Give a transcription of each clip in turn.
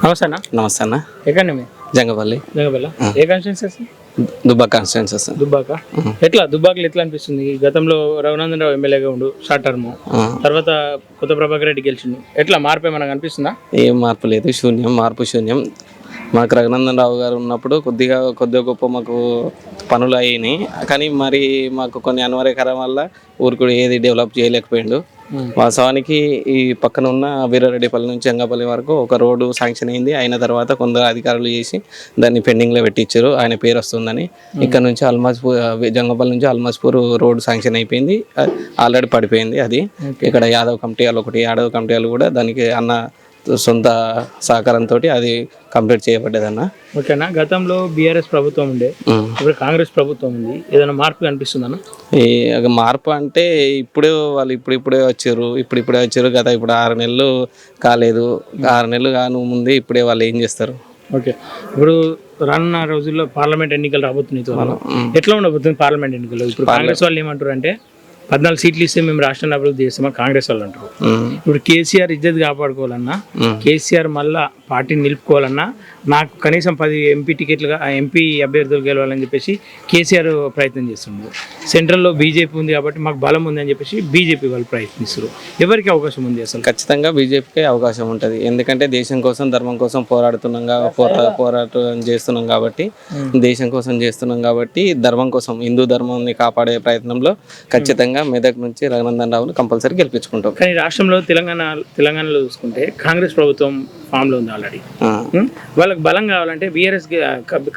నమస్తే అన్న. నమస్తే అన్న. ఎక్కడండి మీ జంగపల్లి జంగబల్ల ఏ constituency? Dubbaka constituency sir. Dubbaka. దుబ్బాకలో ఎట్లా అనిపిస్తుంది? గతంలో రఘునందన్ రావు ఎమ్మెల్యేగా ఉండు షార్ట్ టర్మ్, తర్వాత కొత్త ప్రభాకర్ రెడ్డి గెలిచిండు. ఎట్లా మార్పు ఏమన్నా కనిపిస్తుందా? ఏం మార్పు లేదు, శూన్యం, మార్పు శూన్యం. మాకు రఘునందన్ రావు గారు ఉన్నప్పుడు కొద్దిగా గొప్ప మాకు పనులు అయినాయి, కానీ మరి మాకు కొన్ని అనివార్యకరం వల్ల ఊరికి ఏది డెవలప్ చేయలేకపోయిండు. వాస్తవానికి ఈ పక్కన ఉన్న వీరారెడ్డిపల్లి నుంచి జంగపల్లి వరకు ఒక రోడ్డు శాంక్షన్ అయింది. అయిన తర్వాత కొందరు అధికారులు చేసి దాన్ని పెండింగ్లో పెట్టించారు, ఆయన పేరు వస్తుందని. ఇక్కడ నుంచి అల్మాజ్పూర్, జంగపల్లి నుంచి అల్మాజ్పూర్ రోడ్డు శాంక్షన్ అయిపోయింది, ఆల్రెడీ పడిపోయింది. అది ఇక్కడ యాదవ్ కమిటీ వాళ్ళు ఒకటి, యాదవ్ కమిటీ వాళ్ళు కూడా దానికి అన్న సొంత సహకారంతో అది కంప్లీట్ చేయబడ్డదన్న. ఓకేనా. గతంలో బీఆర్ఎస్ ప్రభుత్వం ఉండే, ఇప్పుడు కాంగ్రెస్ ప్రభుత్వం ఉంది, ఏదైనా మార్పు కనిపిస్తుందన్న? ఈ మార్పు అంటే వాళ్ళు ఇప్పుడే వచ్చారు కదా. ఇప్పుడు 6 నెలలు కాలేదు, 6 నెలలు కాను ముందే ఇప్పుడే వాళ్ళు ఏం చేస్తారు? ఓకే. ఇప్పుడు రానున్న రోజుల్లో పార్లమెంట్ ఎన్నికలు రాబోతున్నాయి. ఎట్లా ఉండబోతుంది పార్లమెంట్ ఎన్నికలు? ఇప్పుడు కాంగ్రెస్ వాళ్ళు ఏమంటారు అంటే 14 సీట్లు ఇస్తే మేము రాష్ట్రాన్ని అభివృద్ధి చేస్తామని కాంగ్రెస్ వాళ్ళు అంటారు. ఇప్పుడు కేసీఆర్ ఇజ్జత్ కాపాడుకోవాలన్నా, కేసీఆర్ మళ్ళా పార్టీని నిలుపుకోవాలన్నా, నాకు కనీసం 10 ఎంపీ టికెట్లుగా ఎంపీ అభ్యర్థులు గెలవాలని చెప్పేసి కేసీఆర్ ప్రయత్నం చేస్తున్నారు. సెంట్రల్లో బీజేపీ ఉంది కాబట్టి మాకు బలం ఉంది అని చెప్పేసి బీజేపీ వాళ్ళు ప్రయత్నిస్తారు. ఎవరికి అవకాశం ఉంది అసలు? ఖచ్చితంగా బీజేపీకే అవకాశం ఉంటుంది. ఎందుకంటే దేశం కోసం, ధర్మం కోసం పోరాటం చేస్తున్నాం కాబట్టి, దేశం కోసం చేస్తున్నాం కాబట్టి, ధర్మం కోసం, హిందూ ధర్మాన్ని కాపాడే ప్రయత్నంలో ఖచ్చితంగా మెదక్ నుంచి రఘునందన్ రావును కంపల్సరీ గెలిపించుకుంటాం. కానీ రాష్ట్రంలో తెలంగాణలో చూసుకుంటే కాంగ్రెస్ ప్రభుత్వం ఫామ్ లో ఉంది ఆల్రెడీ. వాళ్ళకి బలం కావాలంటే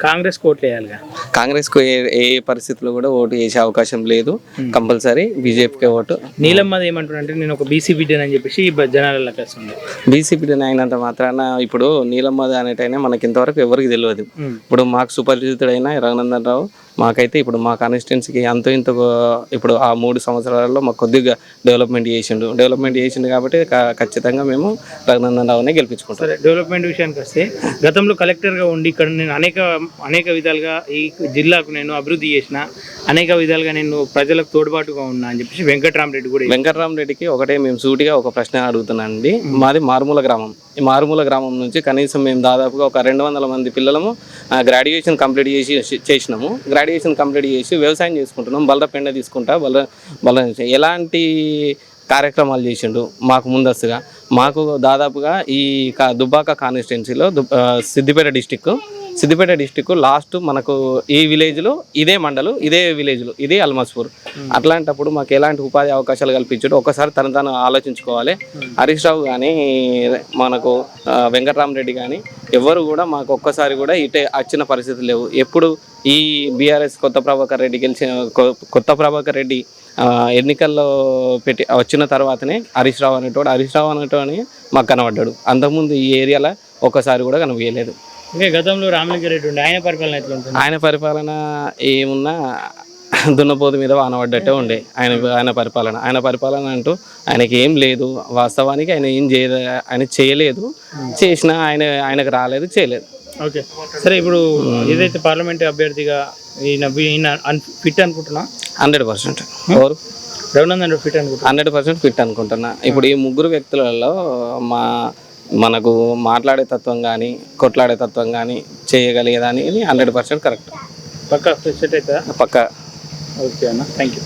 కాంగ్రెస్ ఓట్లు వేయాలిగా. కాంగ్రెస్ కు ఏ పరిస్థితుల్లో కూడా ఓటు వేసే అవకాశం లేదు, కంపల్సరీ బీజేపీకి ఓటు. నీలమ్మది ఏమంటారంటే నేను ఒక బీసీ బిడ్డని అని చెప్పేసి జనాలకి వస్తుంది. బీసీ బిడ్డని అయినంత మాత్రాన ఇప్పుడు నీలమ్మది అనేటైనా మనకి ఇంతవరకు ఎవరికి తెలియదు. ఇప్పుడు మాకు సుపరిచితుడైన రఘునందన్ రావు మాకైతే ఇప్పుడు మా కాన్స్టిట్యున్సీకి అంత ఇంత ఇప్పుడు ఆ 3 సంవత్సరాలలో మాకు కొద్దిగా డెవలప్మెంట్ చేసిండు కాబట్టి ఖచ్చితంగా మేము రఘునందన్ రావునే గెలిపించుకుంటాం. సరే, డెవలప్మెంట్ విషయానికి వస్తే గతంలో కలెక్టర్గా ఉండి ఇక్కడ నేను అనేక విధాలుగా ఈ జిల్లాకు నేను అభివృద్ధి చేసిన, అనేక విధాలుగా నేను ప్రజలకు తోడ్పాటుగా ఉన్నా అని చెప్పేసి వెంకటరామరెడ్డికి ఒకటే మేము సూటిగా ఒక ప్రశ్న అడుగుతున్నానండి. మాది మారుమూల గ్రామం. ఈ మారుమూల గ్రామం నుంచి కనీసం మేము దాదాపుగా ఒక 200 మంది పిల్లలము గ్రాడ్యుయేషన్ కంప్లీట్ చేసినాము. గ్రాడ్యుయేషన్ కంప్లీట్ చేసి వ్యవసాయం చేసుకుంటున్నాం. బల్ల పెండ తీసుకుంటా ఎలాంటి కార్యక్రమాలు చేసిండు మాకు ముందస్తుగా. మాకు దాదాపుగా ఈ దుబ్బాక కాన్స్టిట్యున్సీలో సిద్దిపేట డిస్టిక్ లాస్ట్ మనకు ఈ విలేజ్లో ఇదే మండలు, ఇదే విలేజ్లో ఇదే అల్మాజ్పూర్. అట్లాంటప్పుడు మాకు ఎలాంటి ఉపాధి అవకాశాలు కల్పించాడు ఒకసారి తను ఆలోచించుకోవాలి. హరీష్ రావు కానీ, మనకు వెంకటరామరెడ్డి కానీ ఎవరు కూడా మాకు ఒక్కసారి కూడా ఇటే వచ్చిన పరిస్థితులు లేవు. ఎప్పుడు ఈ బీఆర్ఎస్ కొత్త ప్రభాకర్ రెడ్డి ఎన్నికల్లో వచ్చిన తర్వాతనే హరీష్ రావు అనేటోని మాకు కనబడ్డాడు. అంతకుముందు ఈ ఏరియాలో ఒక్కసారి కూడా కనిపించలేదు. గతంలో రామలింగారెడ్డి ఉండే, ఆయన పరిపాలన ఏమున్నా దున్నపోతు మీద వానబడ్డట్టే ఉండే ఆయన పరిపాలన అంటూ ఆయనకి ఏం లేదు. వాస్తవానికి ఆయన చేయలేదు, చేసినా ఆయనకు రాలేదు, చేయలేదు. ఓకే, సరే. ఇప్పుడు ఏదైతే పార్లమెంట్ అభ్యర్థిగా ఫిట్ అనుకుంటున్నా 100% రఘునందన్ ఫిట్ అనుకుంటున్నా 100% ఫిట్ అనుకుంటున్నా. ఇప్పుడు ఈ 3 వ్యక్తులలో మనకు మాట్లాడే తత్వం కానీ, కొట్లాడే తత్వం కానీ, చేయగలిగేదాన్ని 100% కరెక్ట్. పక్కా సెట్ అవుతుందా? పక్కా. ఓకే అన్న, థ్యాంక్ యూ.